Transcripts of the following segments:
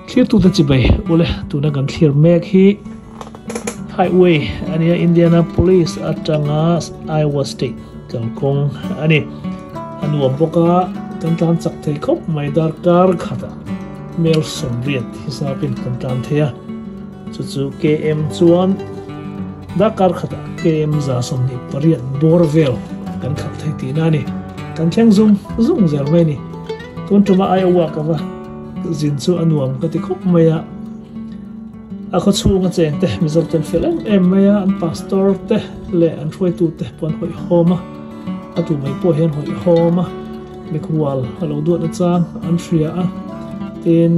clear tu ta chibai ule tu na kan clear mek hi highway ania Indianapolis atanga Iowa State kalkong ani anuam boka kan tan chak thei khop mai dar kar khata mel somriat hisapin kan tan thea chu KM chuan da kar khata KM za somni pariat borvel kan khap thei ti na ni kan thleng zung zer mai ni ton tuma Iowa ka wa zin chu anuam ka ti khop maya a kho chu nga cheng te mi zok ten felem maya an pastor te le an thoi tu te pon hoi homa atu mai po hen hoi homa mi khual alo du na chang an thria a tin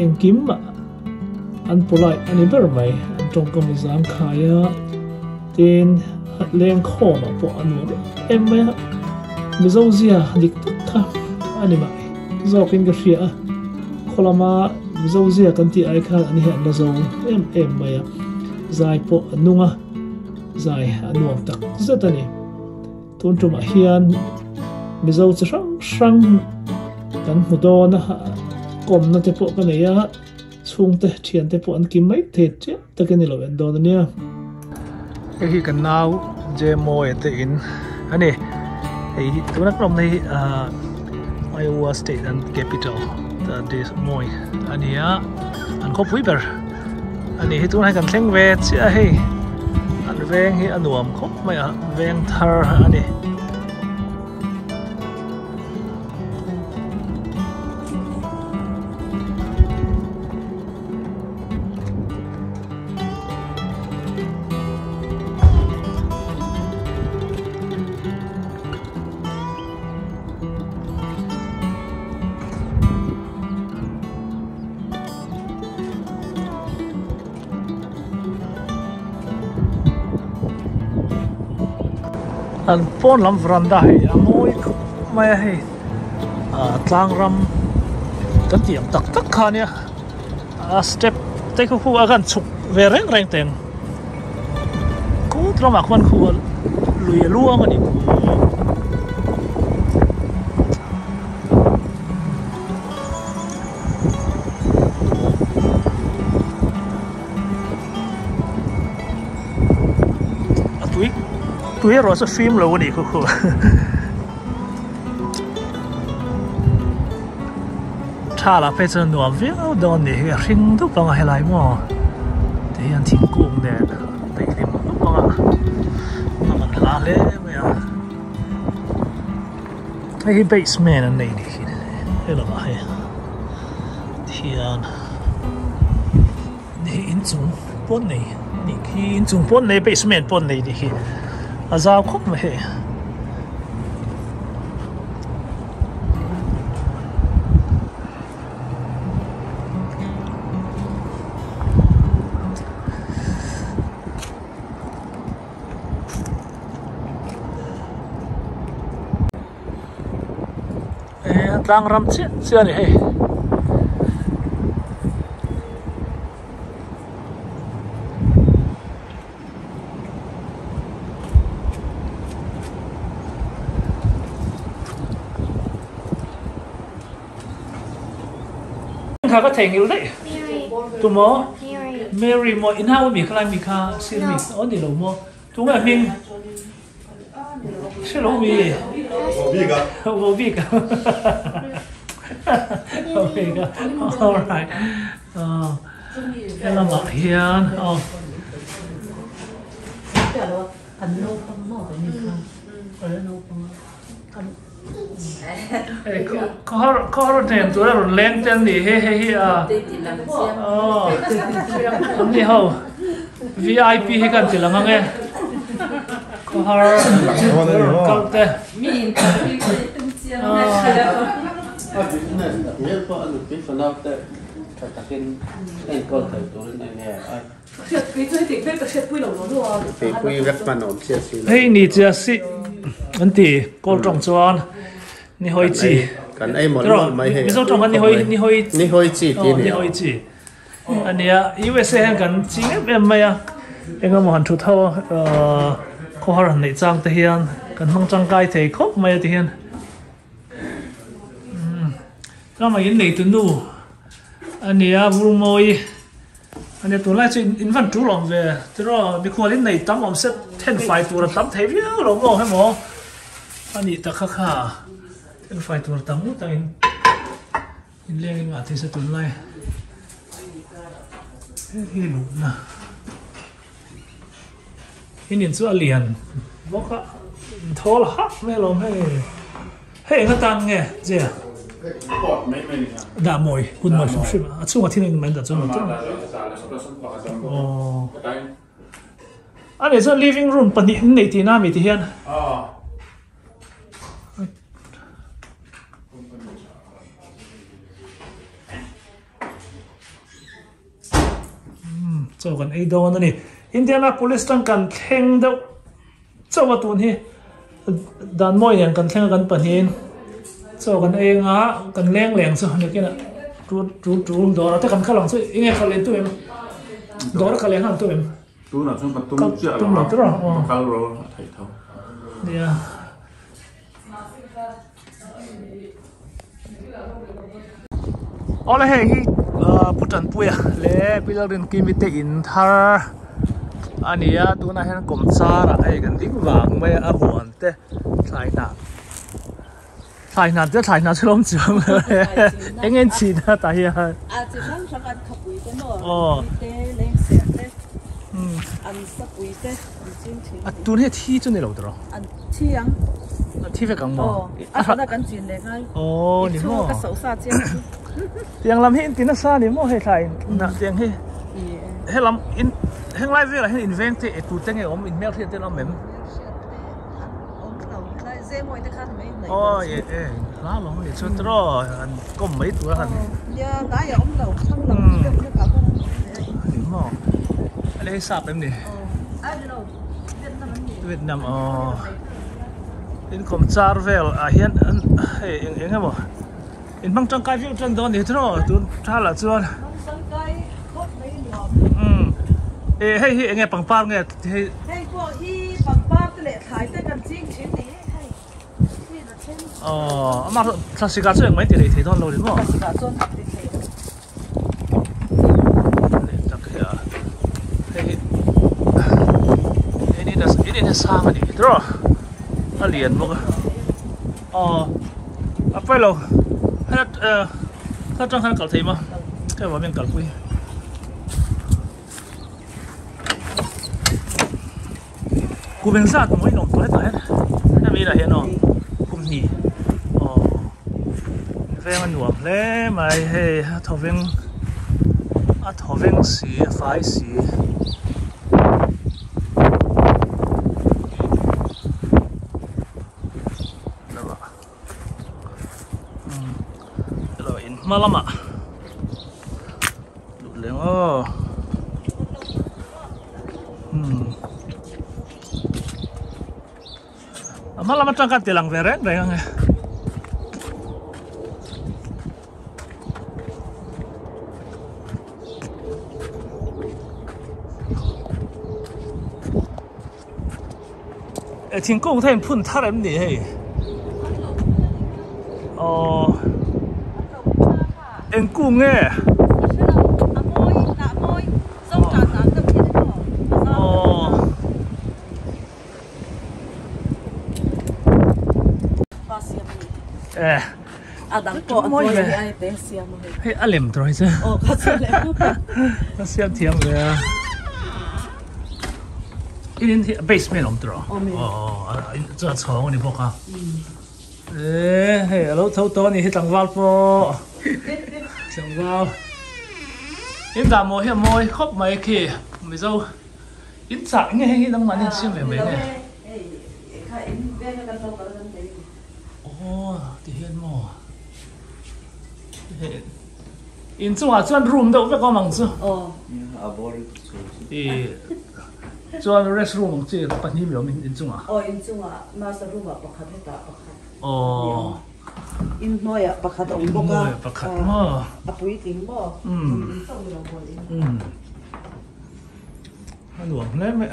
engkim ma an polai ani ber mai an tong ka mi zam khaya tin leng khoma po anu maya mi zo zia dik tak kha ani mai zokin ka thria a kholama zo zia kan ti ai kha ani han na zo maya zai po anunga zai anuam tak zatani tun tuma hian mi zo sang kan mudo na kom na te po kan ya chung te thian te po an kim mai the che taken lo en don nia hi kan nau je mo te in ani ei tunak rom nei Iowa State and Capital this moi ania an ko puiber ani hi tu hai kan thleng ve chi a hei an veng hi anuam khop mai a veng thar ani an pon lam veranda hi amoi mai hi tlang ram kan tiam tak khania a step te khu agan chuk ve reng teng ku drama kwan khu lui luang ani tu hero sa film lo ni khu tha la pe chen no vi don ni ring tu pang hai lai mo te yan thing kung de te lim pang man la le me ya ai basement an nei ni hello ma hai thian ni in chung pon nei ni khi in chung pon nei basement pon nei ni hi azao khop me he tlang ram chia ni he khá có thể hiểu đấy tụi mò Mary mò in hao mi khai mi kha xin mi ở đi đâu mò chúng là mình xin lỗi mi vô vi cả alright em làm bảo hiền có thêm tôi là lên tên đi he đi hậu VIP hay cần chỉ là ngang nghe có har câu tên hey ni chia si anh tỷ cô trồng chuan ni hoi chi kan ai mo lo mai he mi so trồng anh ni hoi chi ti ni anh ya USA han kan chi em mai à em mo han thu thau ko har nei chang te hian kan mang chang kai thei khop mai te hian ra mai in nei tu nu anh ấy vui môi anh ấy tuần lại chơi in văn chú lòng về thế rồi bị khoa lên này tắm ông sẽ thêm phải tuần là tắm thấy biết lòng mò hay mò anh ấy ta khắc khà thêm phải tuần là tắm lúc ta in lên ngã thì sẽ tuần lại cái đủ nè cái nhìn số liền bóc á thô là hấp mấy lòng hay người ta nghe gì à đã mồi quân mồi không mà chung là thiên nhiên mình đã cho nó anh ấy cho living room bận đi này thì nam thì hiền cho gần ấy đâu nữa nè Indianapolis đang cần khen đâu cho vào tuần hi đàn mồi này cần khen cần bận hiền cho gần ấy ngã cần leng cho này kia nè chú đó là tất cả các lòng chơi nghe khai lên tụi em đó là khai lên hàng tụi em tú nào trong tung chưa tung là tức rồi cao rồi thầy thâu đi ở đây hi bút trần bùi lẽ bây giờ đến kim vịt in thar anh ấy tu này hắn cầm xa ra ai gần đỉnh vàng mấy buồn thế thay nạt chứ thay nạt lắm chứ anh em chỉ là tại chỉ muốn cho anh khóc vui thế nữa thế lên xe thế anh sắp vui thế tu này thi cho này đâu rồi anh thi anh thi về cảng mò anh đã cần chuyện này ngay niệm mò cái xấu xa chứ tiếng làm hiện tiếng xa niệm mò hay thay nè tiếng hay làm in hay lại về là hay invent thì tu tiếng này in mail thì tiếng làm mềm lá lỏng thì cho đó có mấy tuổi hả? Dạ, đã giờ ông đầu xong lòng cái cả con. Đúng rồi. Anh ấy sạp em đi. Việt Nam in kom char vel hian hiện em in bang trong cái trên đó thì thôi tôi ra là chưa. Hay nghe bằng par nghe hay qua hi bằng par cái lệ thái cái cần chính chính đi. mà thật sự cả chuyện mấy tỷ thì thôi rồi đúng không? Ini sao mà đi rồi? Nó liền một phải lâu. Hết trong hai cậu thấy mà cái vào miếng cậu quý. Cú bên sát cũng mấy nồng tối hết. Em nghĩ là hiện rồi. Nhỉ về mà nuông lẽ mày hay thầu viên xí phải xí rồi in mà lắm à đủ lên mà lắm trong cái tiền lằng về rét đấy nghe thiên công thêm phun thắt em đi hay em cung nghe đang có môi ai té xiêm rồi. Hey, alem rồi chứ. Có xiêm. Nó xiêm thiêm về. In basement ông rồi. Giờ phòng này bốc à. Hey, alo thâu to này tăng vào po. Tăng vào. In đam môi hem môi khóc mấy kì. Bây giờ in sáng nghe hay đang mang xiêm về mấy này. Thì hiện mò. In chung à chuan room đâu phải có măng chứ chuan restroom măng chứ bắt nhịp rồi in chung à in chung à master room à bakhat hết bakhat in moi à bakhat ông boka bakhat mà apui ting mo anh luồng lấy mày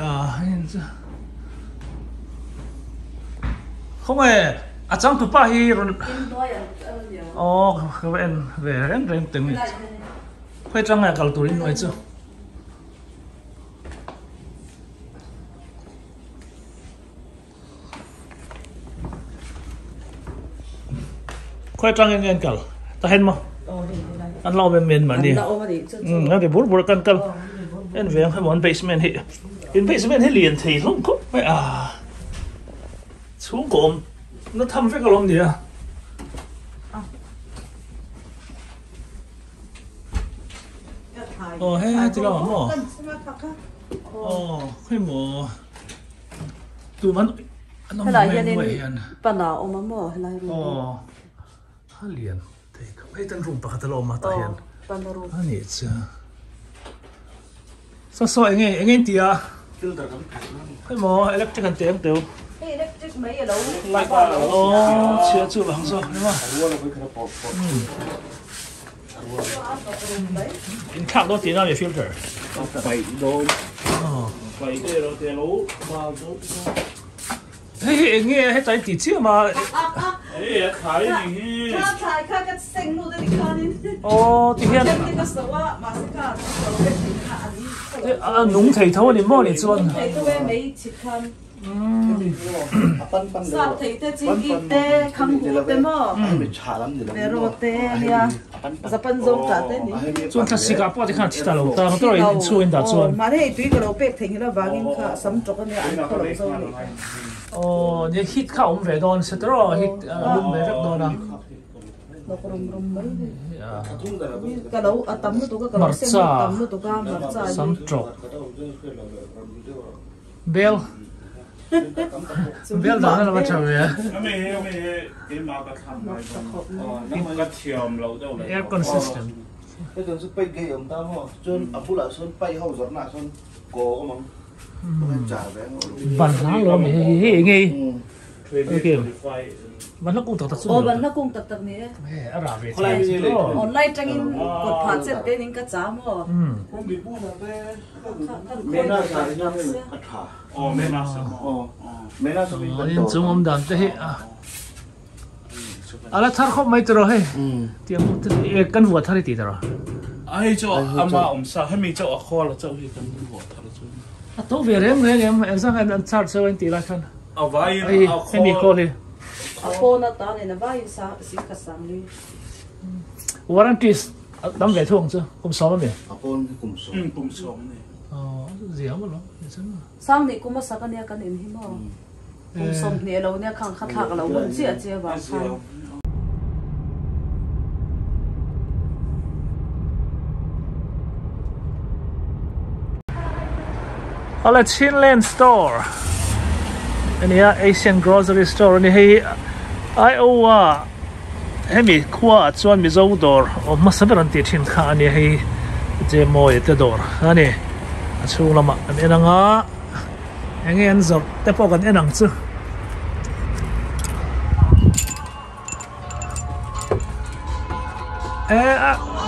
không hề chẳng tụi pa hi rồi cái em về em từng khơi trăng này cả tụi nói chứ khơi trăng nghe cả ta hết mà anh lo bên miền mà đi nó để bút bút cân anh về hay muốn basement hết basement hết liền thì không có phải à xuống cộm nó thâm với cái lông gì à hay thì là mỏ hay mỏ tụi mình hay là hiện nay bạn nào ông mỏ hay là hay liền thì không hay tên rùm bạc tao lo mà ta hiện anh ấy chứ sao anh ấy thì à hay mỏ electric anh tiếng tiêu electric mấy ở đâu chưa bằng sao đúng không in khác đó tiền nào để filter Vậy đôi vậy cái đó tiền lú mà nghe hết trái tỷ chứ mà ấy khái gì khái cái sinh luôn đấy khái thì hiện nung thầy thâu thì mua để chuan thầy thâu mấy chỉ khăn sao thầy thế chỉ ít khăn hủ thế mà để rồi thế nha giờ phân giống cả thế này chuan ta xí cáp thì khăn chỉ ta lâu ta không tôi lại chuan đã chuan mà thế tuy cái lâu bếp thành nó vàng cả sắm cho cái này ăn có lâu rồiนี่ฮิตเข้าvề đòn sẽ đó hit lùm về vết đòn à nó có rồng mấy cái đâu tắm nó tụi cái đâu xem tắm nó tụi cái mặt trái sắm trộn bell bell đó là bắt đầu vậy air consistent cái chuyện bay cái ông ta mà chôn apu là chôn bay hậu gió là chôn cổ mà bản lá lo mình hệ nghe ok bản nó cũng tập bản nó cũng tập này ở rạp về online trang in cột phát trên tên in cái giá mà không bị buông là cái na sai nhau mình cắt thả mấy na sao nên chúng ông đàn thế là thar không mấy tờ rồi tiếng căn vua thar thì tờ rồi ai cho ama sao hay mình cho kho là cho cái căn vua thar tôi về đấy em sang em ăn sao anh tí lại khăn vai em bị cô đi cô nó ta này là vai sa xin cả sang đi warranties đóng về thuồng chưa cũng sáu lắm nhỉ con cùng sống này gì không đó sang này cũng mà sa cái này cái này mà cũng sống này lâu này khang khát thạc lâu vẫn chia vào khang Ở Chinland Store, anh ấy Asian Grocery Store, anh ấy Iowa, em bị qua chuan bị dâu đor, mà sao vậy anh tiệt trên khá anh ấy chế mồi tiệt đor, anh ấy chung lắm anh ấy ngang anh ấy ăn dọc,แต่พอกันanh ngang chứ,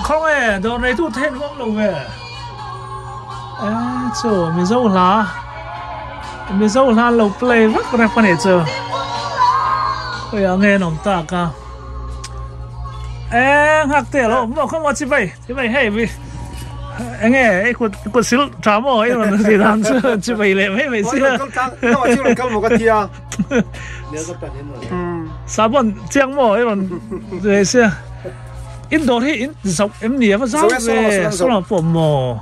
không đor này tụt hết không lâu về. Chỗ mình dâu lá lâu play rất là quan hệ chỗ bây giờ nghe nóng ta cả ngạc tiền lắm mà không có chi vậy hay vì anh nghe cuộc xíu trả mỏ ấy mà gì làm chứ chi vậy lệ mấy xí sao bọn chiang mỏ ấy mà về xí in đồ thì in dọc em nhớ mà sao về sao là phổ mỏ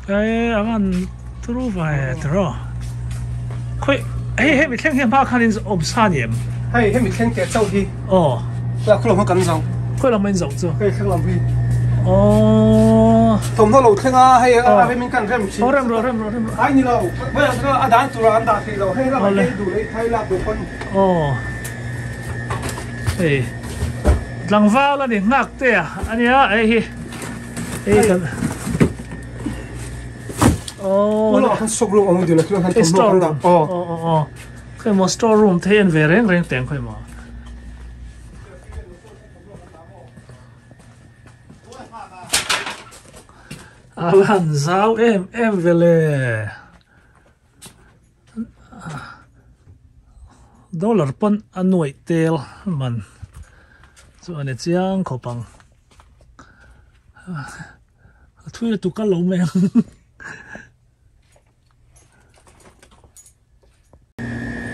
아만 들어봐야 들어. 거의 해 미탱해 파카린 옵사님. 해 미탱게 저기. 나 그럼 뭐 간정. 그럼 면 정죠. 그럼 비. 톰토로 탱아 해 민간 렘. 렘. 아니라 뭐야 그 아단 돌아 안다 그래도 해라 해도 해라 번. 에이. 랑바라 니 낙대야. 아니야. 에이. 한 속으로 오면 되나 그냥 한 storeroom. 그 뭐 storeroom 태연 베랭 땡 거의 뭐. 알한 sao em về lề. Dollar pon anuai tel man. So ane chiang khopang. thui là tụ cá lẩu mèo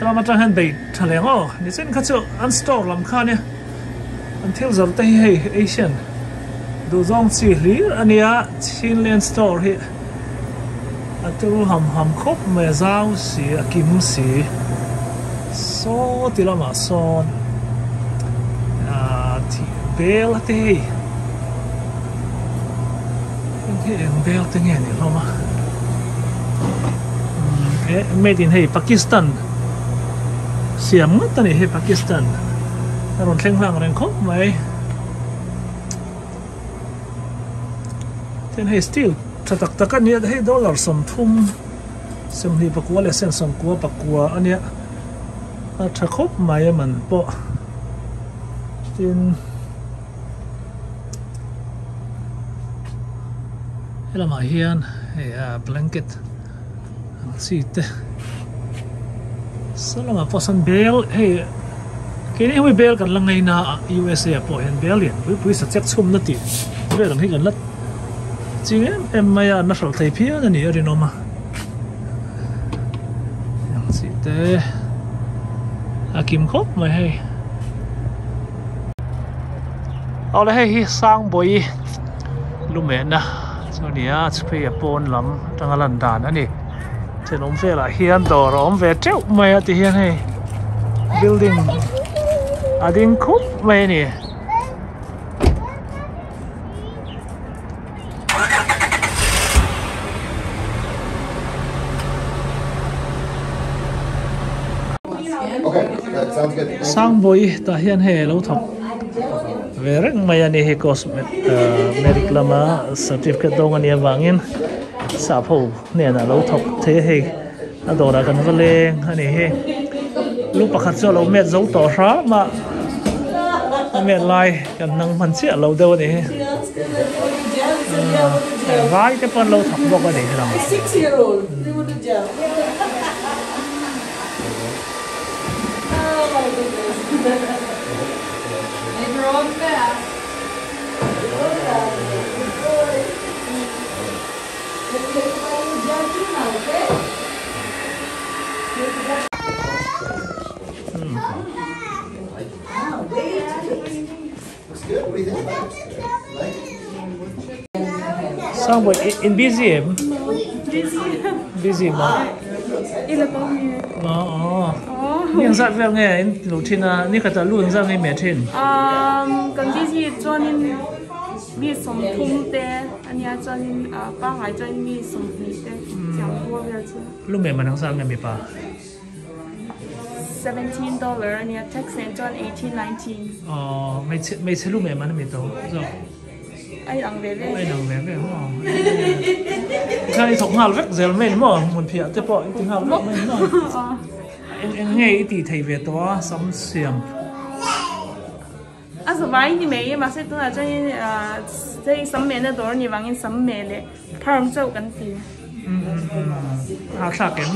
เรามาจังหันไปทะเลอ๋อนี่เส้นข้าเจ้าอันสตอร์ลำคาเนี่ยอันเที่ยวจะได้ให้เอเชียนดูจงสีเหลืองอันนี้ชินเลนสตอร์ที่อันตัวหำคบเมื่อเช้าสีกิมสีโซ่ที่เรามาซ้อนที่เบลที่เบลที่ไงนี่เรามาเมดินให้ปากีสถานเสียงตอนนี้ให้ปากีสถานรอนเร่งร่างแรงคบไหมเช่นให้สตีลถ้าตักกันเนี่ยให้ดอลลาร์สมทุมสมที่ปักวัวและเส้นสมกัวปักวัวอันเนี้ยถ้าคบไหมมันโปะเช่นให้เรามาเฮียนให้blanket สิเตสลามาพอสันเบลเฮ้แค่นี้ไม่เบลกันลังไงนะ USA พอเห็นเบลเนี่ยผู้สัจจะชุ่มนั่นติเบลกันให้กันลัดจริงเอ็มไม่นักสาวไทยพี่นั่นนี่อะไรน้องมาอย่างสิเตกิมคบไม่ให้เอาเลยให้สร้างบ่อยลูกแม่นะช่วงนี้จะไปญี่ปุ่นลำจังหวัดลันดานั่นนี่เช่นผมเฟล่าเฮียนต่อรอมเวทเจ้าไม่ที่เฮียนให้ building ดิ้งคุบไม่นี่สร้างบ่อยแต่เฮียนให้เราทำเวรังไม่นี่ให้คอสเมริกลามา certificate ตรงนี้วางเงินสาภูเนี่ยนะเราทบเทให้อดอกันก็เลงอันนี้ให้ลูกประคัตเจ้าเราเม็ดเจ้าต่อช้ามาเม็ดลายกันนั่งพันเสียเราเดียวนี่ร้ายแต่ปนเราถักบอกกันนี่เรา 6-year-old they wouldn't jump oh my goodness they grow fast Sao vậy? In busy em? Busy mà. Nhưng sao vậy nghe? Lúc trên à, ní cái ta luôn sao nghe mẹ trên? Cần busy cho nên mi sống thung tê, anh ya cho nên ba ngày cho nên mi sống thung tê, chẳng qua bây giờ. Lúc mẹ mà đang sao nghe mẹ ba? $17 anh ya tax and cho 18-19. Mấy lúc mẹ mà nó mẹ đâu? Rồi. Ai đang về đấy? Ai đang về đấy không? Cái thùng hào vét dẻo mền mà muốn phía tới bội thùng hào vét mền mà. Em nghe tí thầy về đó sắm xiêm. Số vài như mấy mà sẽ tôi là cho nên cái sắm mền đó đó như vậy sắm mền đấy, farm châu cần gì? Hào sạc em.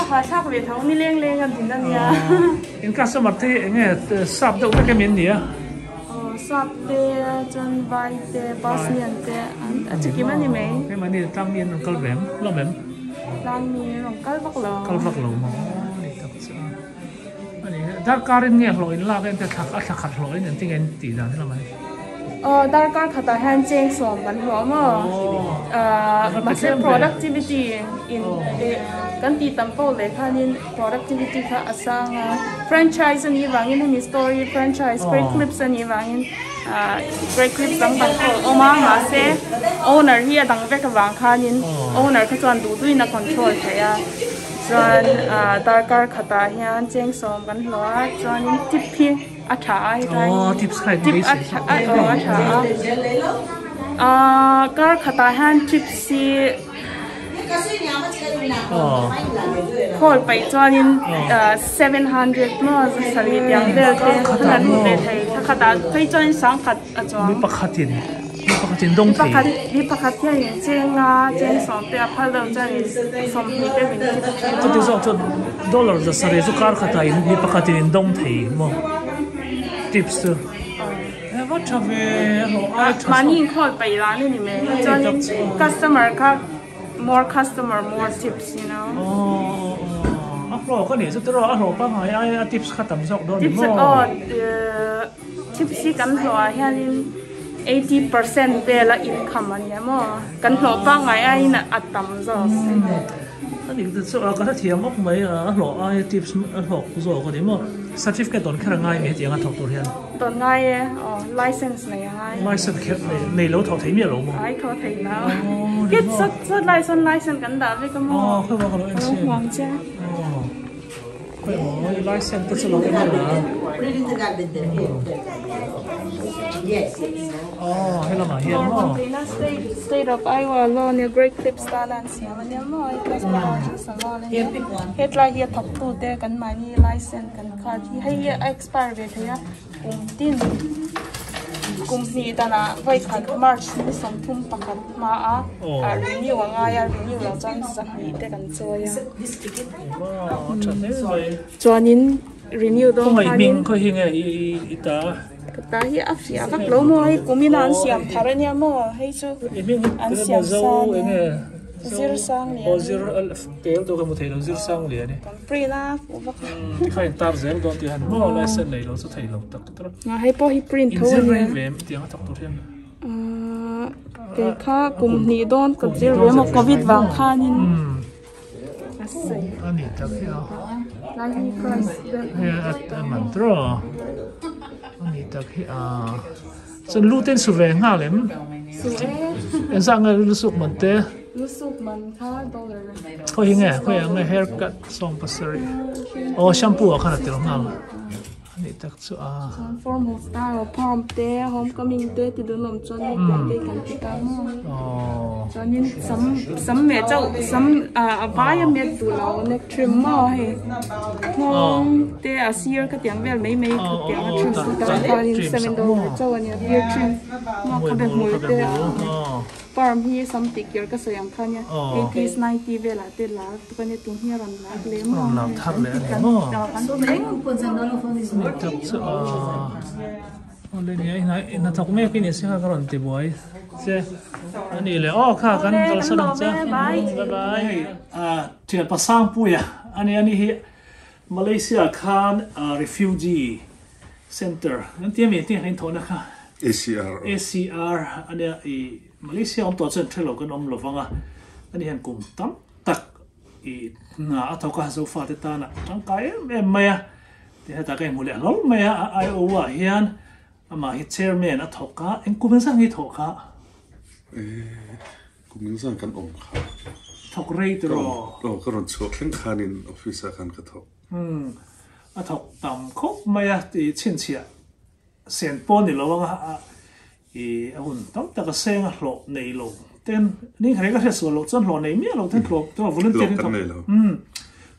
Hào sạc về thấu mi lên lênกันถึงนั่นเนี่ย Em cả số mặt thì nghe sắp đâu cái miếng gì á? Sắp tê, chân vai tê, Bosnian tê, chỉ kiếm anh mấy? Cái mà này tam miên câu vém, lo vém. Tam miên còn câu vắt lò. Câu vắt lò mà. Anh này, dar karin nghe lỗi là cái thắc lỗi nên tiếng anh tí ra thế là mấy. Dar kar khata hand change som ban ho mo. Mà sẽ productivity in kan ti tampo le khanin productivity kha asang franchise ni wangin ni story franchise great clips ni wangin great clips dang ban ko oma ma se owner hi dang ve ka wang khanin owner kha chuan du tuina control thaya chuan darkar khata hian cheng som ban hloa chuan tip hi atha ai tai tips khai tip atha kar khata han tip si call by joining 700 more sali yang del te kan le thai khata thai join sang khat a chwa mi pakhatin dong thei pakhat ya yin chenga chen som te aphal lo chani som ni te win to ti zo to dollar da sare zo kar khata in mi pakhatin dong thei mo tips hot chave lo ai money call by la ni me chuan customer ka more customer more tips you know lo ko ni chu ro lo pa ngai ai tips khatam sok do ni tips tips kan lo hianin 80% về là income anh em mà cần lo pa ngai ai na atam zo anh đi từ chỗ cái thằng thiam ốc mấy lo ai tips học rồi cái đấy mà certificate đón khai ngay mấy tiếng ăn học tuổi hiện đón ngay license này ngay license này lâu thọ thấy miệt lâu mà ai thọ thấy nào cái rất license cần đã với cái mà không có cái đó hoàng cha cái đó license cái số lâu cái đó hay là mà hiện mà state of Iowa lo ne great clips ta lan sia mà ne mo ai class mà sa lo ne hết lại hiện thọc tu te kan mai ni license kan card hay expire về thế cùng ni ta na vai khan March ni som thum pakhat ma renew anga renew la chan sa ni te kan choya chuanin renew do không mình có hình ấy ta ta hi áp xí các lỗ mua hay cũng mình ăn xiêm thà ra nhà mua hay chứ ăn xiêm sang zero sang liền zero tiền tôi không một thể đâu zero sang liền này free la khai tab zero đó tiền mua license này nó sẽ thấy lâu tắc ngà hay po hi print thôi nè về tiền tắc tôi thêm cái khác cùng ni don có zero một covid vàng khan nên anh đi tắc hiểu lại hi price at mantra anh ta khi chân lưu tên số về ngã lắm em sang cái lưu sụp mình thế lưu sụp mình khá dollar có nghe haircut xong pasari shampoo à khá là tiền ngã anh ta chứ form of style palm te homecoming te thì đừng làm cho nên cái cái cái cái cho nên sắm mẹ cháu sắm vài mẹ tủ lầu neck trim mà hay không te sear cái tiếng về mấy cái tiếng trim cái $7 cho anh beard trim mà cái bên mũi te farm hi some ticker ka soyang khanya 80s 90 vela te la to ne tung hi ran la le mo la thap le mo kan to me kon san dolo phone is tap chu ole ni ai na thok me kin isi ka ron ti boy che ani le kha kan dal sa dang cha bye bye thian pa sang pu ya ani hi Malaysia khan refugee center nan ti me ti hain thona kha ACR ani Malaysia om to chen thelo kan om lovanga ani han kum tam tak na thoka zo fa te ta na tang kai em maya te ta kai mule lol maya ai o wa hian ama hi chairman a thoka en kum sang hi thoka kum sang kan om kha thok rei tro ka ron chu khen khanin officer kan ka thok a thok tam khop maya ti chin chia sen pon ni lovanga hun tam ta ka senga hlo nei lo ten ning khare ka hreso lo chan hlo nei mi lo ten hlo to volunteer ni to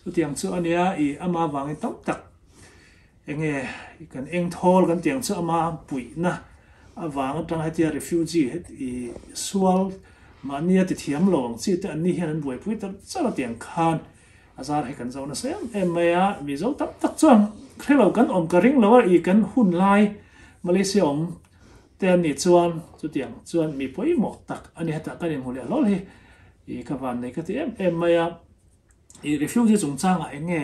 so tiang chu ania ama wang tam tak enge kan eng thol kan tiang chu ama pui na awang tang hatia refugee het sual mania ti thiam long chi te ani hian buai pui ta chala tiang khan azar he kan zo na sem emaya mi zo tam tak chuan khelo kan om ka ring lo kan hun lai Malaysia om tên ni chuan chu tiang chuan mi poi mo tak ani hata ka ring hole lol hi ka van nei ka ti em maya refugee chung changa enge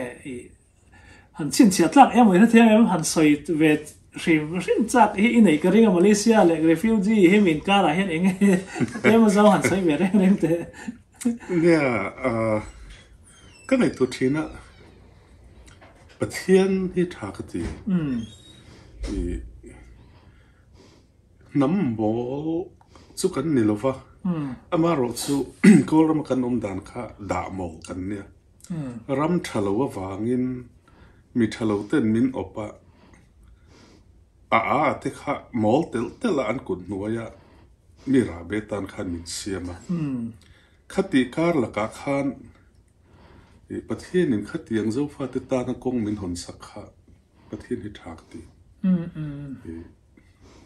han chin chia tlak em oi na thiam han soi ve rim chak hi nei ka ring Malaysia le refugee he min ka ra hen enge em zo han soi ve reng te nia ka nei tu thina pathian hi tha ka ti nắm bố chú cắn nỉ lova ama rồi chú cô ram cắn dan kha đã mồ cắn nia ram thalo vangin mi thalo ten min opa te kha mol tel an kun nuaya mi ra betan khan min siama khati kar la ka khan pathian in khati ang zo fa te ta na kong min hon sakha pathian hi thak ti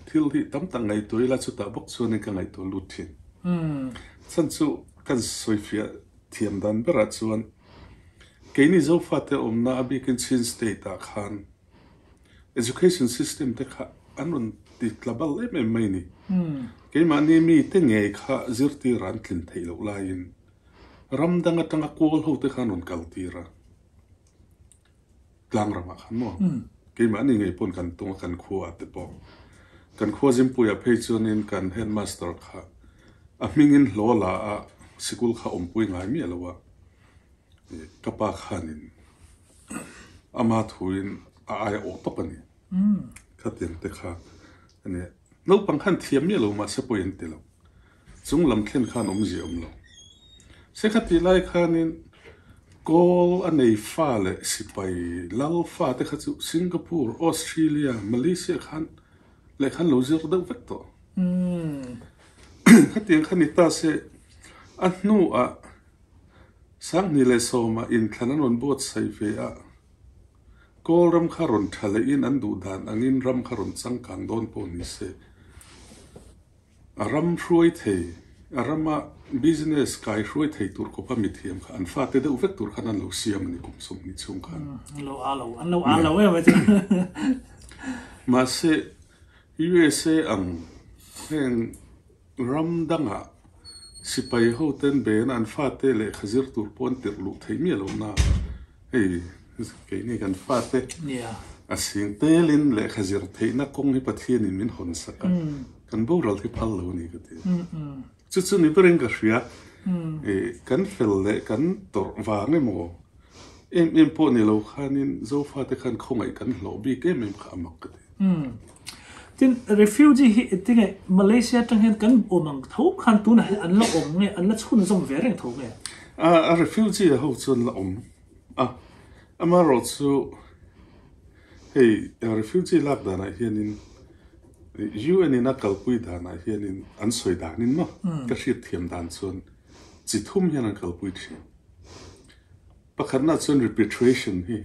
thil hi tam tang ngai toi la chu ta bok chu ne ka ngai to lutin san chu kan soifia thiam dan bera chuan ke ni zo fa te om na abi kin chin state ta khan education system te kha anun ti tlabal em mai ni ke ma ni mi te nge kha zirti ran tlin thei lo lain ram danga tanga kol ho te khanun kaltira tlang rama khan mo ke ma ni nge pon kan tung kan khuwa te po kan khuwa jim pu ya phei chunin kan headmaster kha a mingin lola a sikul kha ompui ngai mi alowa kapa khanin ama thuin a ai o to pani khatien te kha ane no pang khan thiam mi lo ma se poin te lo chung lam thlen khan ji lo se khati lai khanin kol anei fa le sipai lal fa te kha chu Singapore Australia Malaysia khan le khan lo zir do vector khati khani ta se anu a sang ni le so ma in khanan on bot sai fe a kol ram kharon thale in an du dan angin ram kharon chang kang don po ni se aram hroi the arama business kai hroi thei tur ko pa mi thiam kha an fa te de uvek tur khanan lo siam ni kum sum ni chung khan lo alo e wa ma se USA ang hen ram danga sipai ho ten ben an fa te le khazir tur pon tir lu thei mi lo na hey ke ni kan fa te asing telin le khazir thei na kong hi pathian in min hon saka kan boral hi phal lo ni ka te chu ni bereng ka ria kan fel le kan tor wa nge mo em po ni lo khanin zo fa te khan khongai kan lo bi ke mem kha mak ka te tin refugee hi tinge Malaysia tang hen kan omang tho khan tu na an la om nge an la chun zong ve reng tho nge a refugee ho chun la om ama ro chu hey refugee lak da na hianin UN in a kalpui da na hianin an soi da nin ma ka hriat thiam dan chun chi thum hian an kalpui thi pakhat na chun repatriation hi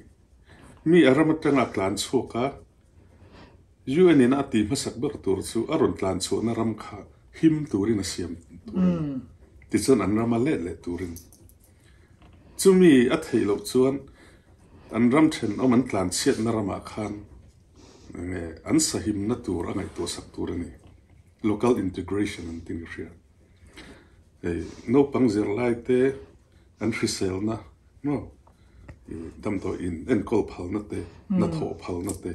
mi aramatanga plan choka UN in a ti masak ber tur chu aron plan chu na ram kha him turin a siam ti chun an rama le turin chumi a theilo chuan an ram then oman plan siat na rama khan nge an sahim na tur angai to sak tur ani local integration and thing ria no pangzir lai te an frisel na no dam to in en kol phal na te na tho phal na te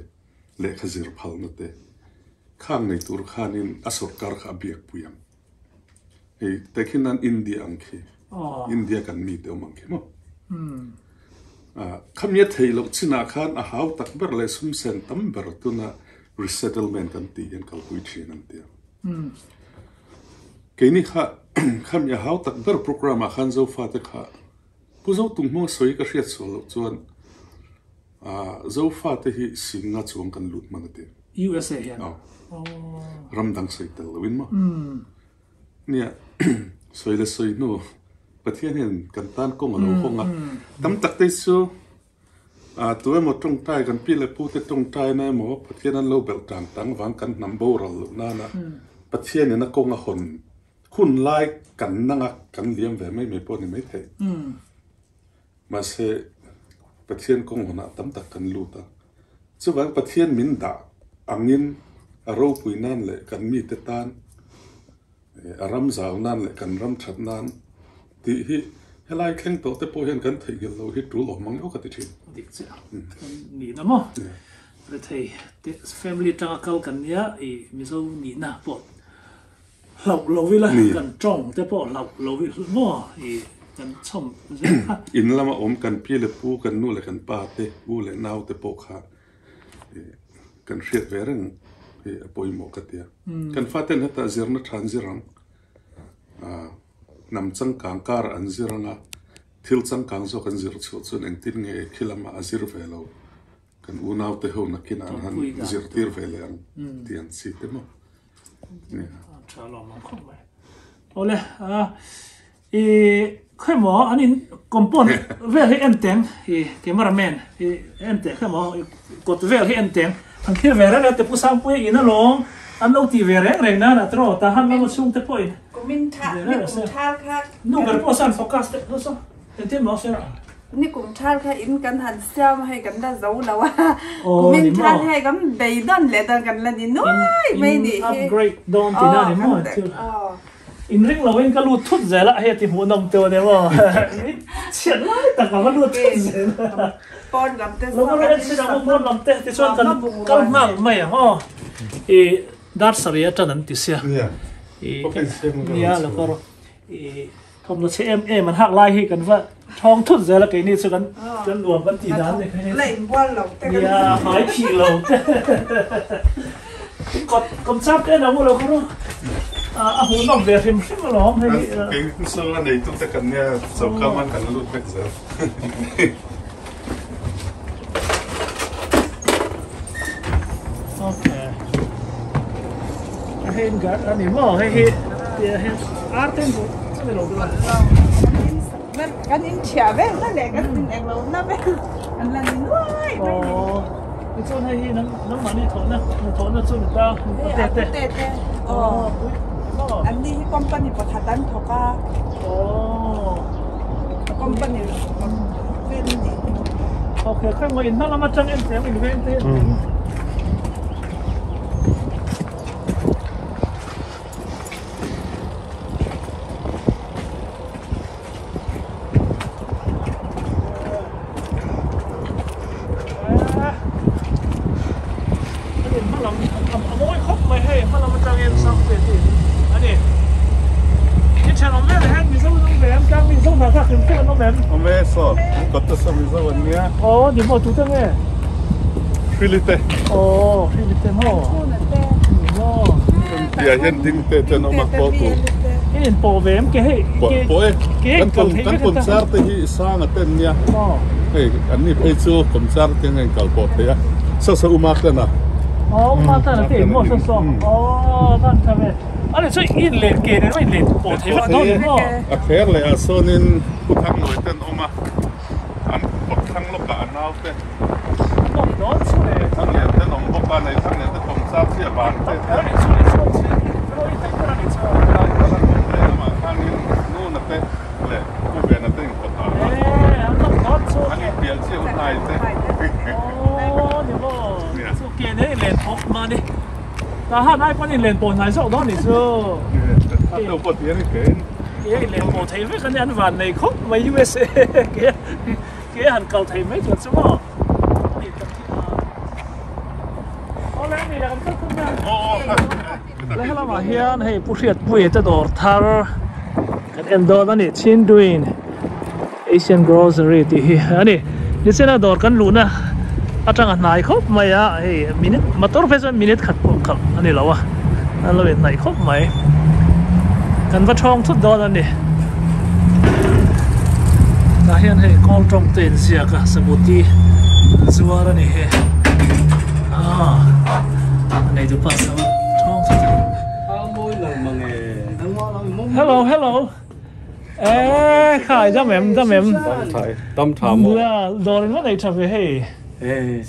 le khazir phal na te khang nei tur khanin a sarkar kha biak puyam tekhin an India angkhi India kan mi te omangkhi mo khamya theilo china khan a haw tak ber le sum sen tam ber tuna resettlement kan ti en kalpui thin an ti keini kha khamya haw tak ber program a khan zo fa te kha puzo tung mo soi ka hriat sol chuan zo fa te hi singa chuang kan lut man te USA hian ramdang sei tel win ma nia soi le soi no pathian hen kan tan ko ngalo honga tam tak te su tu mo tong tai kan pi le pu te tong tai na mo pathian an lo bel tang tang wang kan nambo ral na pathian na ko nga hon khun lai kan nanga kan liam ve mai me po ni mai the ma se pathian ko ngona tam tak kan lu ta chu wang pathian min da angin aro puinan le kan mi te tan aram zau nan le kan ram that nan ti hi helai khleng to te po hian kan thei gel lo hi tu lo mang lo ka ti thin dik cha ni na mo re thei te family ta kal kan ya mi zo ni na po lo vi la kan chong te po lo vi mo kan chom in lama om kan pi le pu kan nu le kan pa te u le nau te po kha kan hriat ve reng apoi mo ka tia kan faten hata zirna tranzirang nam chang kang kar an ziranga thil chang kang zo kan zir chu chun eng tin nge khilama azir velo kan u nau te ho na kin an han zir tir vele an tian si te mo ne cha lo ma khom mai ole khai mo anin kompon vel hi enteng cameraman enteng khai mo kot vel hi enteng an khir vera na te pusang pui ina long an lo ti vera reng na na tro ta han ma sung te poi min tha kha no ber po san focus te so te mo sera นี่กลุ่มชาติแค่อินกันหันเสี้ยวให้กันได้เจ้าแล้วว่ากลุ่มอินชาติให้กันได้ดอนเลยดังกันแล้วนี่น้อยไม่ดี upgrade โดนตีหน้านี่มั้งอินริงเราเองก็รู้ทุกเจละเฮ้ยที่หัวนมตัวเนี่ยมั้งเฉียดเลยแต่ก็รู้ทุกเจละปอนลำเต้เราก็เรียนสิ่งที่เราปอนลำเต้ที่ชวนกันก็มากไม่อ่ะอ๋อดัชสรีจันนันติเสียเนี่ยแล้วก็ทำตัวเชมมันหักไล่ให้กันว่าท้องทุนเจละกันนี่สุกันจนรวมกันตีด้านเลยเลยบ้านเราเนี่ยหายขี้เรากดซับได้แล้วเราก็รู้หูน้องเบียร์ทิมชิมร้องให้เป็นส่วนในตุ้งแต่กันเนี่ยสาวข้ามันกันลุดเล็กเสียโอเคเห็นกันอันนี้มั้งให้เห็นอาร์เทนบุไม่รู้ด้วยกันอินเชียเว้ยนั่นแหละกันอินเองเราหน้าเว้ยอันนั้นน้อยอ๋อนี่ส่วนให้น้องมันนี่ถอนนะส่วนตาเตะอ๋ออันนี้คอมพานีประธานทว่าคอมพานีเป็นนี่โอเคแค่มาอินถ้าเรามาจังเอ็นเสียงอินเวนต์Kota Samiza Wania. Oh, di mana tu tengah? Filite. Oh, Filite mo. Oh. Dia yang tingte teno makoku. Ini povem ke he. Poe. Kan konser te hi sang aten nia. Oh. Hey, ani pechu konser te ngai kalpot ya. Sa umak na. Oh, mata na te mo so. Oh, tan tame. Ani so in len ke ne mai len po the ba don mo. A kher le asonin puthang noi ten oma. Thằng lúc cả nào thế? Không đó chứ này. Thằng này thế nông bốc ban này thằng này thế công sát xia bàn thế. Cái này chứ này chứ. Rồi cái này là chứ. Thế mà thằng này nu nè thế, lệ, cô bé nè thế có thằng. Anh không đó chứ. Anh ấy biển xia hôm nay thế. Oh, đi bộ. Chứ kia này lên top mà đi. Ta hát ai quan lên bộ này sao đó này chứ. Thật đâu có tiền cái. Cái lên bộ thấy với cái anh vạn này khóc mà USA kia. Cái hành cầu thầy mấy chuyện chứ mà lấy là mà hiền hay bút hiệt bụi tới đồ thar cái em đó là chín đuين Asian grocery thì anh đi xem là đồ căn lúna ở trong này khóc mày à minute mà tôi phải xem minute khát khóc anh đi lâu à anh lâu này khóc mày cần bắt chong chút đó anh đi ta hiện hay con trong tiền xia cả sabuti zuar này he này chụp pas sama hello khai cho mềm tâm thảm mưa đồ nó này chụp về he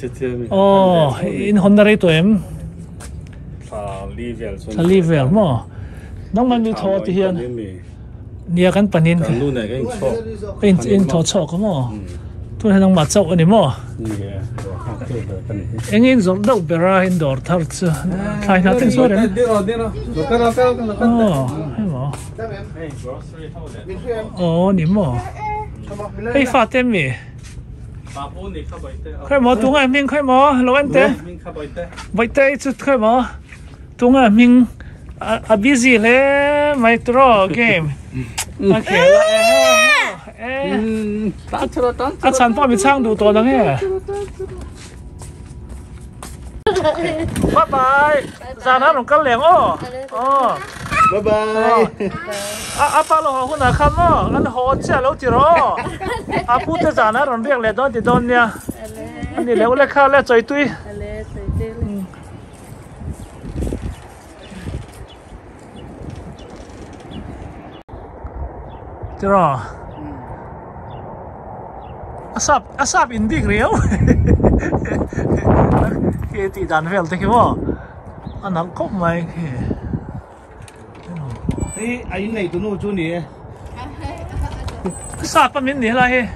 chết in Honda đấy tụi em livel mà nó mang đi thò thì hiện nia kan panin kan lu này cái in thọ chọ có mò tôi hay đang mặt chọ anh mò anh in giống đâu bera in door thar chứ khai nào tên số đấy hay mò ni mò hay phát tên mi khai mò tung ai mình khai mò lâu anh té vậy té chút khai mò tung ai mình busy le my draw game okay sản phẩm mình sang đủ to lắm nghe bye bye ra nó cũng cắt lẻng bye bye apa lo hôm nào khăn nó anh họ chơi lâu chưa rồi phụ tới ra nó riêng lẻ đó thì don nha anh đi léo lẻ khá lẻ chơi tuy rồi asap indi riau cái tí đàn vel thế không anh nắm cốc mày cái anh này tụi nó chỗ này asap mình này là he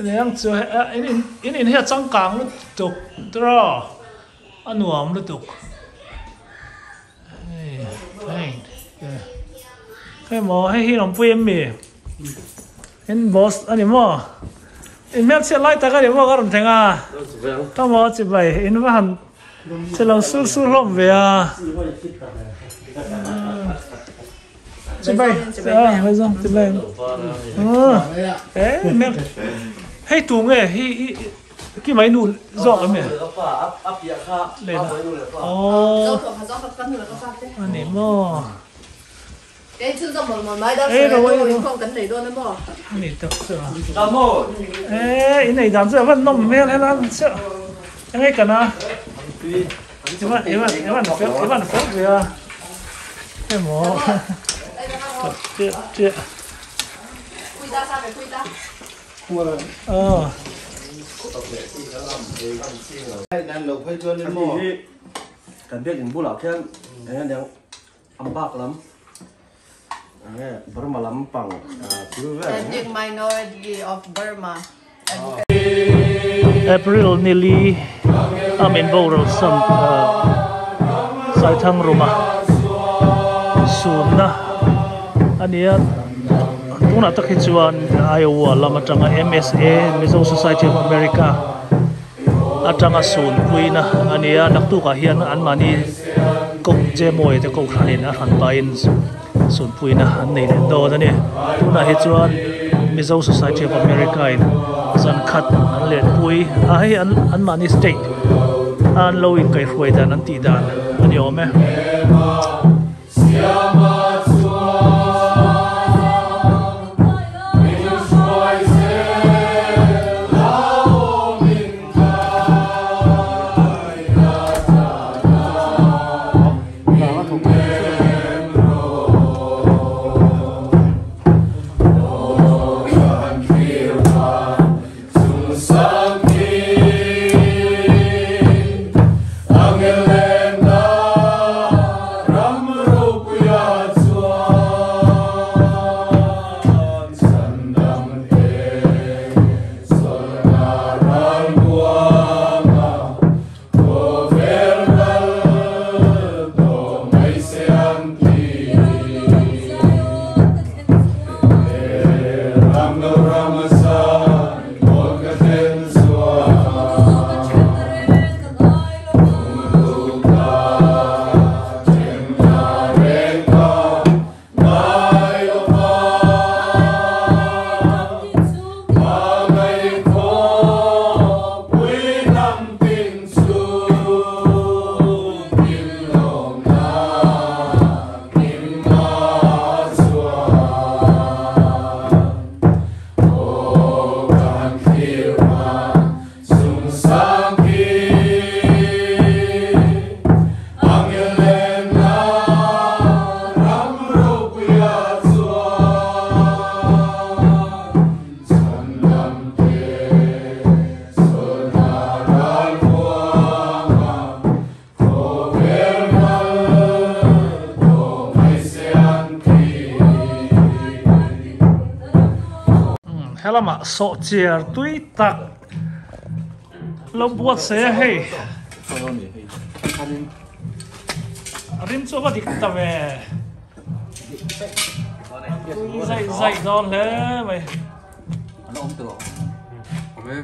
Yang cho in here chang kang lu tuk draw anuam lu tuk cái mò hay hi làm pui mi in boss anh mò in mẹ sẽ lại ta cái mò cái làm thế à tao mò chỉ vậy in vẫn sẽ làm su lom về à chỉ vậy bây giờ chỉ vậy mẹ hay tụ nghe hay cái máy nụ dọn cái mẹ lên anh em mò cái thứ dòng mà máy đó rồi không cần đẩy đôi nữa mò anh em thật sự cái này làm sao vẫn nông mẹ này làm sao anh ấy cần à em bạn phép về à cái mò chết quy ra sao phải quy ra đang lục hay chưa nên mua cần biết những bút lão khen anh đang âm bạc lắm Burma lắm bằng Ethnic minority of Burma April nearly I'm involved some sai thang Roma soon na ania tuna takhi chuan Iowa lama tanga MSA Mizo Society of America atanga sun puina ania naktu ka hian an mani kok jemoi te ko khanin a han pain sun puina an nei le do da ni tuna hi chuan Mizo Society of America in san khat an le pui a hi an mani state an lo in kai hruai dan an ti dan ani ome helama so chiar tui tak lo buat saya hey arin coba dikatawe zai don le mày nó ôm tựa Ome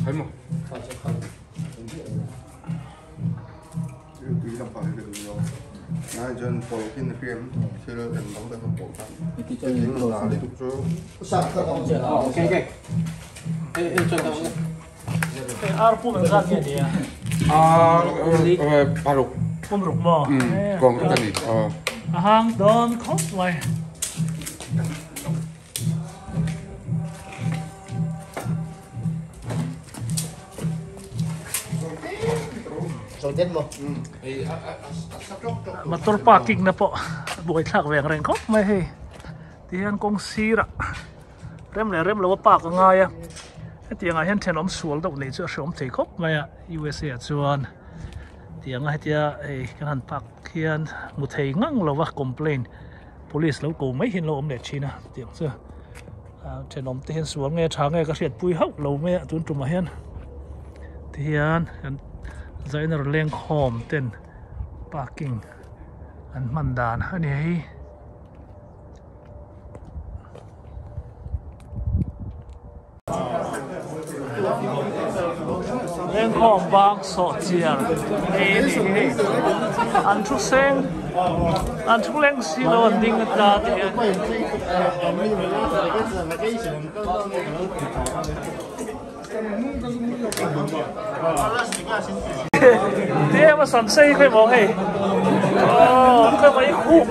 thấy một tùy làm phải được rồi nay chân phổ kinh được kiếm chơi lên đóng tay không phổ tăng thì chơi những đồ nào để tục cho sạc các ông chơi nào ok ê chơi đâu cái arpu mình ra cái gì Baruk rục mò còn cái gì hang don khóc mày motor parking na po buhay thak veng reng khóc mày hey tiyan kong sira rem lo pa ka nga ya tiang a hian then om sual do nei chu shom thei khóc mày USA chuan tiang a tia kan han pak hian mu thei ngang lo wa complain police lo ko mai hin lo om le china tiang cha thenom te hin suang nge tha nge ka hriat pui hau lo me tun tuma hian ti hian zainer leng khom ten parking an man dan ani hi leng khom bang so chiar ni an thu seng an thu leng silo ding ta ti thế mà sắm xây cái món này cái mấy khu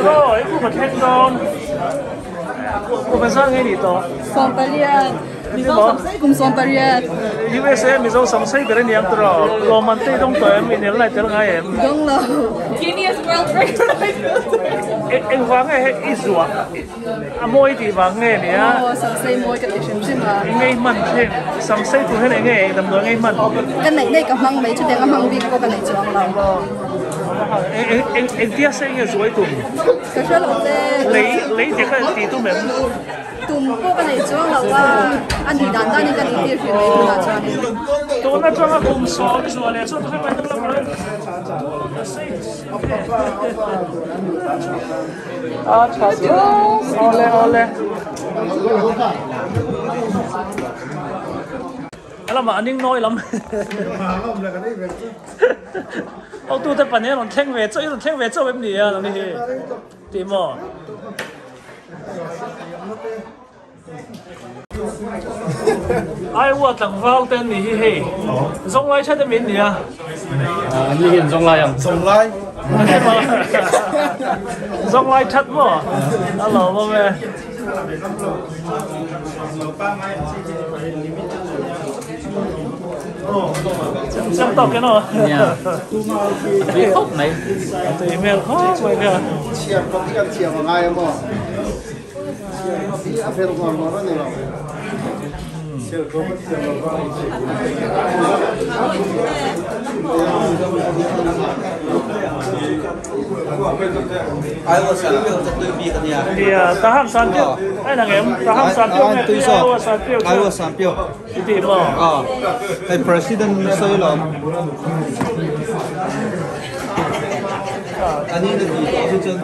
rồi khu mà thanh con khu mà sao nghe đi to sắm taliat cùng sắm taliat USA mình đâu sắm xây cái này niệm rồi còn mình tây đông tuổi mình nhớ lại tới ngày em đúng rồi Guinness World Record em vắng cái ít ruộng mỗi thì vắng nghe nè sắm xây mỗi cái edition chứ mà ngay mình thêm sắm xây tụi này nghe tầm nói ngay mình cái này cái măng mấy chút cái măng đi có cái này chọn lòng em tiếc xây cái ruộng tụi cái số lượng lấy cái tí tụi mình tụm có cái này chọn là qua anh đi đàn đàn cái này tiêu phí mấy tụi nào chọn tụi nó chọn là cùng số này chọn hai mấy tụi nó ole là mà anh nói lắm ông tu tập bản nhé nó thanh về chơi em gì à nó đi tìm mà ai qua tầng vào tên gì hề giống lai chắc tên gì à như hiện giống lai à giống lai chắc mà alo mà mẹ xem tao cái nào bị khóc này thì mẹ khóc vậy kìa chia vào ngay mà chia phải còn nó này rồi thì ta ham san tiêu ai là em ta ham san tiêu nghe I was san tiêu thì mà cái president soi là anh ấy là gì chân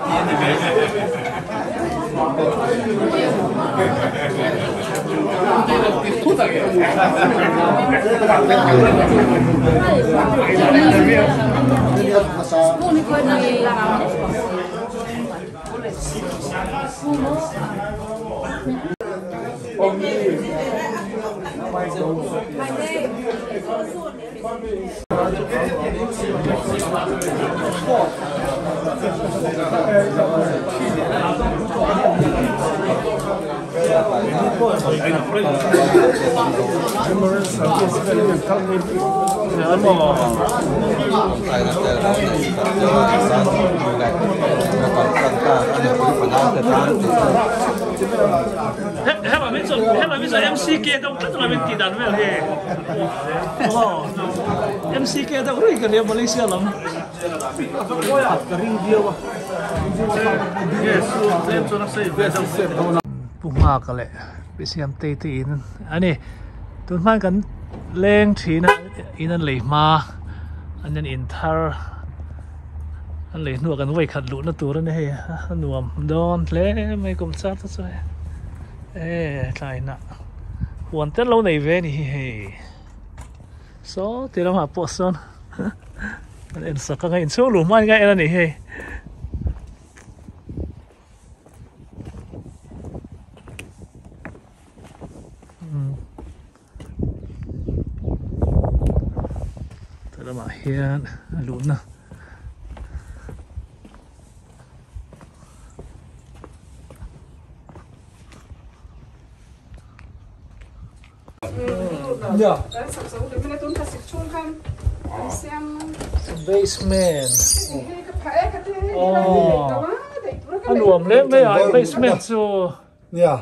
Hela bisa MC kia đâu rất là mình kỳ đàn với hè. MC kia đâu rồi cái này Malaysia lắm. Yes, em cho nó xây về trong xe. Bung hoa cái lệ, bị xem tê tê in. Anh này, tuần mai cần lên chỉ na in anh lấy ma, anh nhân in thar, anh lấy nua cần vay khát lụn nó tụt nó hè, nuông đòn lẽ mấy công sát đó rồi. Ê, lại nè, hoàn tất lâu này về nè, số thì nó mà bỏ son, anh sợ cái ngày số lùm anh cái này nè, thì nó mà hiện lùn nè. Basement. Oh. Anh uổng lên mấy ai basement cho. Yeah.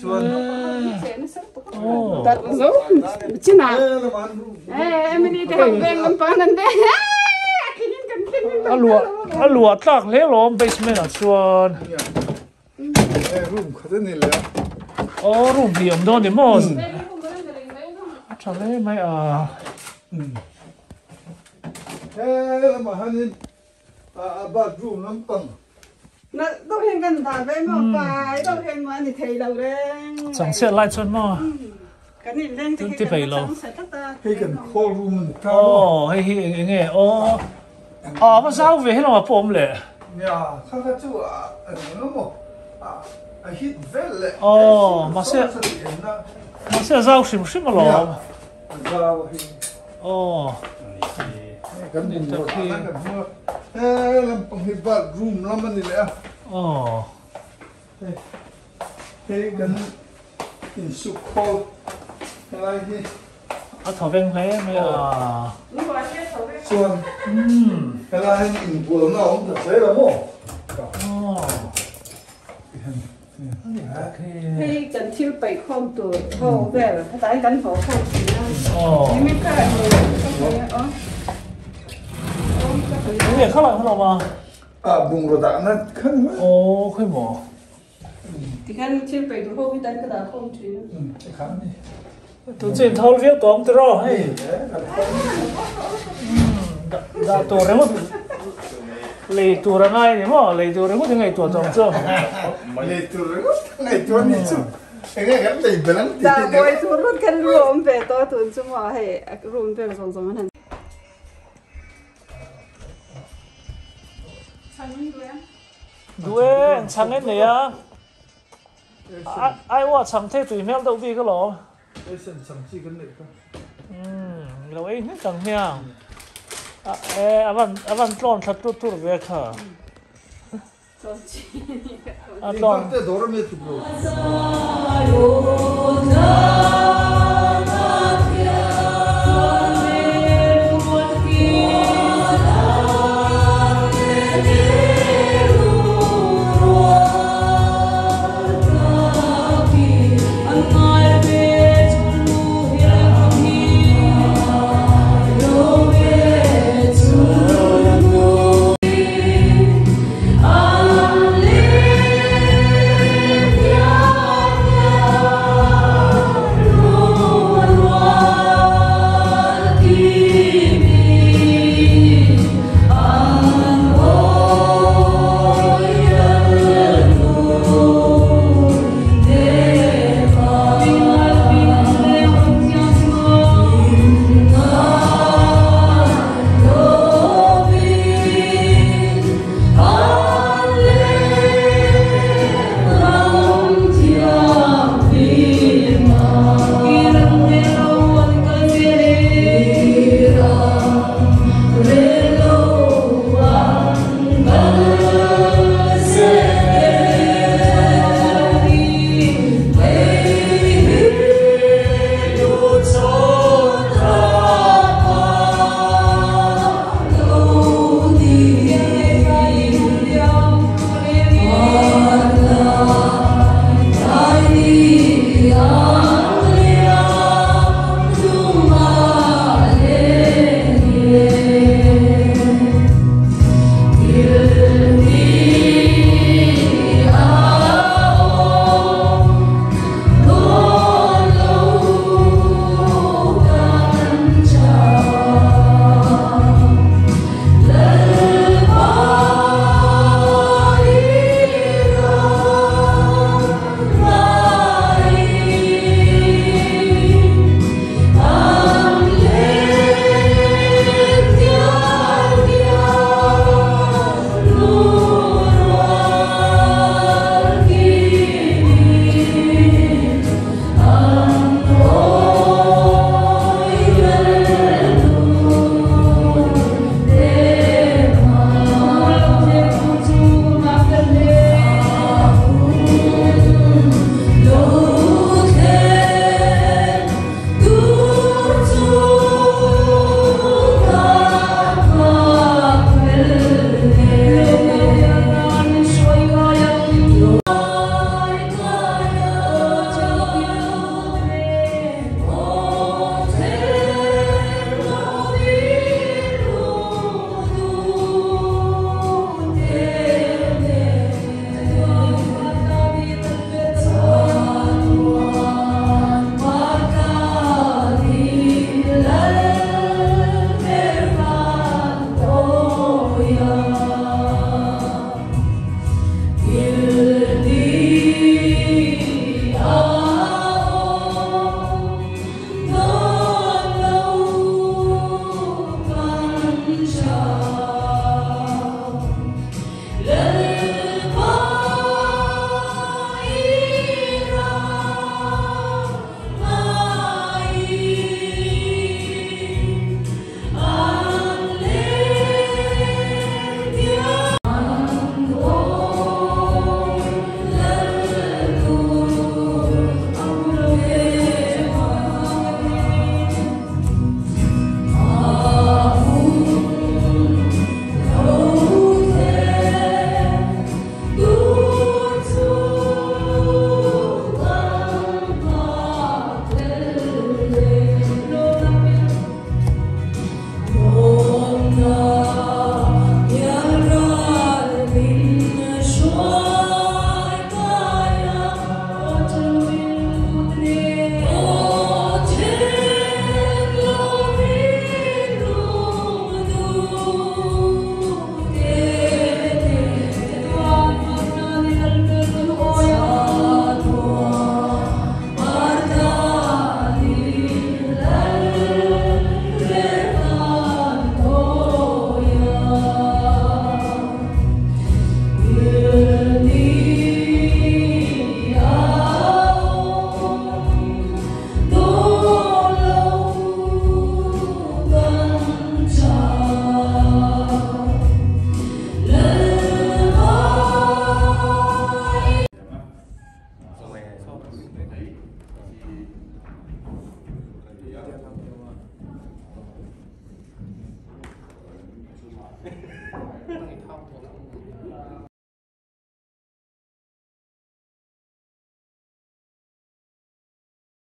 Oh. Cina. Em đi theo bên ngắm phán anh đấy. Khi nhìn cần tin lùa tắc lẽ lom basement à chuan room khá thế này là room điểm đó thì mốt chẳng lẽ mày à mà hắn bathroom lắm bằng nó đâu hiện gần thả về mà phải đâu hiện mà thì thầy lâu đấy chẳng sẽ lại chuan mà cái này lên thì tiếp phải lâu hay cần call room hay nghe mà sao về hết mà bom lệ nhà khác chú nó một hit vel mà sẽ giao xìm xìm mà lòm cái này một cái làm bằng cái bathroom lắm anh này cái in soup call cái này thầu bên thế mới xuân cái này in buồn nó không được thế đâu mồ hay cần thiêu bảy không tuổi hồ về cái tái gắn hồ không thì nó mới cái cái này khác lại không mà bùng rồi đã nó khăn khơi mỏ thì cái thiêu bảy tuổi hồ cái tái không thì cái khăn này tụi trên thâu viết tóm từ đó hay đã tổ đấy mà lấy tổ ra ngay đấy mà lấy tổ đấy mà thì ngày tổ trong chưa lấy tổ đấy ngày tổ này chứ cái này gắn đầy bền lắm đã bồi tổ luôn cái room về to tuần chung mà hay room về trong trong mình đuôi chẳng ấy này à ai qua chẳng thế tụi mèo đâu đi cái lò cái sân chẳng chỉ cái này thôi lâu ấy hết chẳng nha avan tlon thật tốt tốt về cả tlon thế đó là tụi Oh